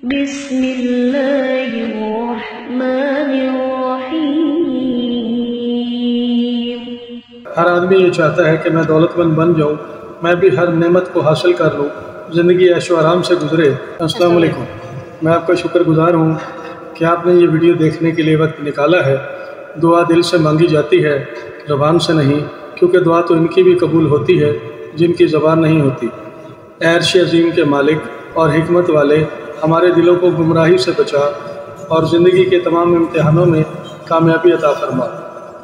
بسم اللہ الرحمن الرحیم۔ ہر آدمی یہ چاہتا ہے کہ میں دولت مند بن جاؤں، میں بھی ہر نعمت کو حاصل کر لوں، زندگی عیش و آرام سے گزرے۔ السلام علیکم، میں آپ کا شکر گزار ہوں کہ آپ نے یہ ویڈیو دیکھنے کے لیے وقت نکالا ہے۔ دعا دل سے مانگی جاتی ہے، زبان سے نہیں، کیونکہ دعا تو ان کی بھی قبول ہوتی ہے جن کی زبان نہیں ہوتی۔ اے عرش عظیم کے مالک اور حکمت والے، ہمارے دلوں کو گمراہی سے بچا اور زندگی کے تمام امتحانوں میں کامیابی عطا فرما۔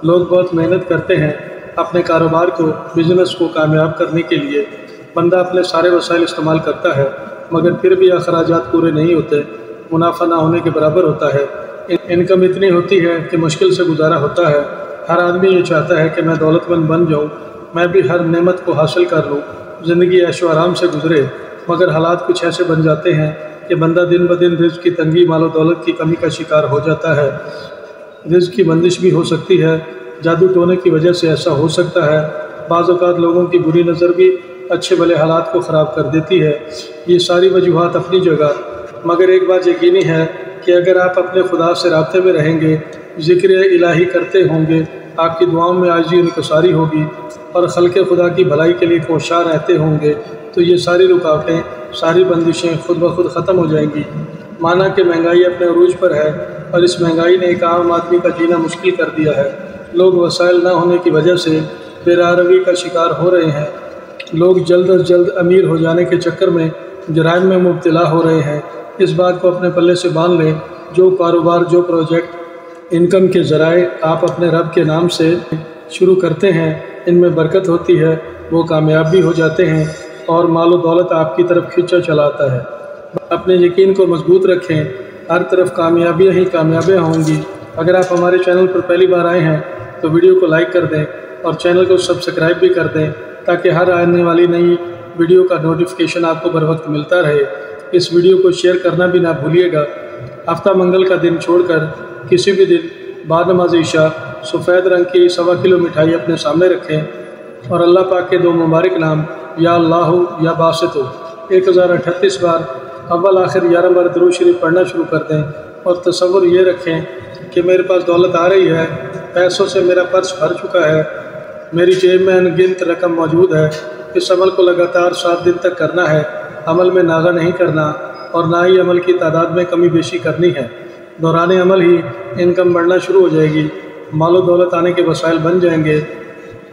لوگ بہت محنت کرتے ہیں اپنے کاروبار کو، بزنس کو کامیاب کرنے کے لیے۔ بندہ اپنے سارے وسائل استعمال کرتا ہے مگر پھر بھی اخراجات پورے نہیں ہوتے، منافع نہ ہونے کے برابر ہوتا ہے۔ انکم اتنی ہوتی ہے کہ مشکل سے گزارا ہوتا ہے۔ ہر آدمی یہ چاہتا ہے کہ میں دولت مند بن جاؤں، میں بھی ہر نعمت کو حاصل کر لوں، زندگی عیش و آرام سے گزرے، مگر حالات کچھ ایسے بن جاتے ہیں کہ بندہ دن بدن رزق کی تنگی، مال و دولت کی کمی کا شکار ہو جاتا ہے۔ رزق کی بندش بھی ہو سکتی ہے، جادو ٹونے کی وجہ سے ایسا ہو سکتا ہے۔ بعض اوقات لوگوں کی بری نظر بھی اچھے بھلے حالات کو خراب کر دیتی ہے۔ یہ ساری وجوہات اپنی جگہ، مگر ایک بات یقینی ہے کہ اگر آپ اپنے خدا سے رابطے میں رہیں گے، ذکر الہی کرتے ہوں گے، آپ کی دعاؤں میں عاجزی و انکساری ہوگی اور خلق خدا کی بھلائی کے لیے کوشاں رہتے ہوں گے، تو یہ ساری رکاوٹیں، ساری بندشیں خود بخود ختم ہو جائیں گی۔ مانا کہ مہنگائی اپنے عروج پر ہے اور اس مہنگائی نے ایک عام آدمی کا جینا مشکل کر دیا ہے۔ لوگ وسائل نہ ہونے کی وجہ سے بے راہ-روی کا شکار ہو رہے ہیں۔ لوگ جلد از جلد امیر ہو جانے کے چکر میں جرائم میں مبتلا ہو رہے ہیں۔ اس بات کو اپنے پلے سے باندھ لیں، جو کاروبار، جو پروجیکٹ، انکم کے ذرائع آپ اپنے رب کے نام سے شروع کرتے ہیں، ان میں برکت ہوتی ہے، وہ کامیاب بھی ہو جاتے ہیں اور مال و دولت آپ کی طرف کھینچا چلاتا ہے۔ اپنے یقین کو مضبوط رکھیں، ہر طرف کامیابیاں ہی کامیابیاں ہوں گی۔ اگر آپ ہمارے چینل پر پہلی بار آئے ہیں تو ویڈیو کو لائک کر دیں اور چینل کو سبسکرائب بھی کر دیں تاکہ ہر آنے والی نئی ویڈیو کا نوٹیفیکیشن آپ کو بر وقت ملتا رہے۔ اس ویڈیو کو شیئر کرنا بھی نہ بھولیے گا۔ ہفتہ منگل کا دن چھوڑ کر کسی بھی دن بعد نماز عشاء سفید رنگ کی 1.25 کلو مٹھائی اپنے سامنے رکھیں اور اللہ پاک کے 2 مبارک نام یا اللہ یا باسط 1038 بار اول آخر 11 بار درود شریف پڑھنا شروع کر دیں اور تصور یہ رکھیں کہ میرے پاس دولت آ رہی ہے، پیسوں سے میرا پرس بھر چکا ہے، میری جیب میں انگنت رقم موجود ہے۔ اس عمل کو لگاتار 7 دن تک کرنا ہے، عمل میں ناغہ نہیں کرنا اور نہ ہی عمل کی تعداد میں کمی بیشی کرنی ہے۔ دوران عمل ہی انکم بڑھنا شروع ہو جائے گی، مال و دولت آنے کے وسائل بن جائیں گے۔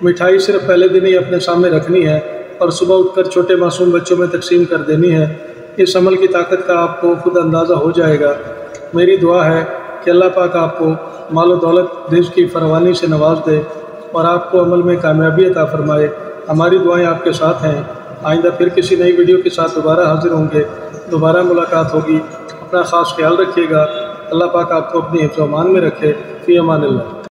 مٹھائی صرف پہلے دن ہی اپنے سامنے رکھنی ہے اور صبح اٹھ کر چھوٹے معصوم بچوں میں تقسیم کر دینی ہے۔ اس عمل کی طاقت کا آپ کو خود اندازہ ہو جائے گا۔ میری دعا ہے کہ اللہ پاک آپ کو مال و دولت، رزق کی فراوانی سے نواز دے اور آپ کو عمل میں کامیابی عطا فرمائے۔ ہماری دعائیں آپ کے ساتھ ہیں۔ آئندہ پھر کسی نئی ویڈیو کے ساتھ دوبارہ حاضر ہوں گے، دوبارہ ملاقات ہوگی۔ اپنا خاص خیال رکھیے گا۔ اللہ پاک آپ کو اپنی حفظ و امان میں رکھے۔ فی امان اللہ۔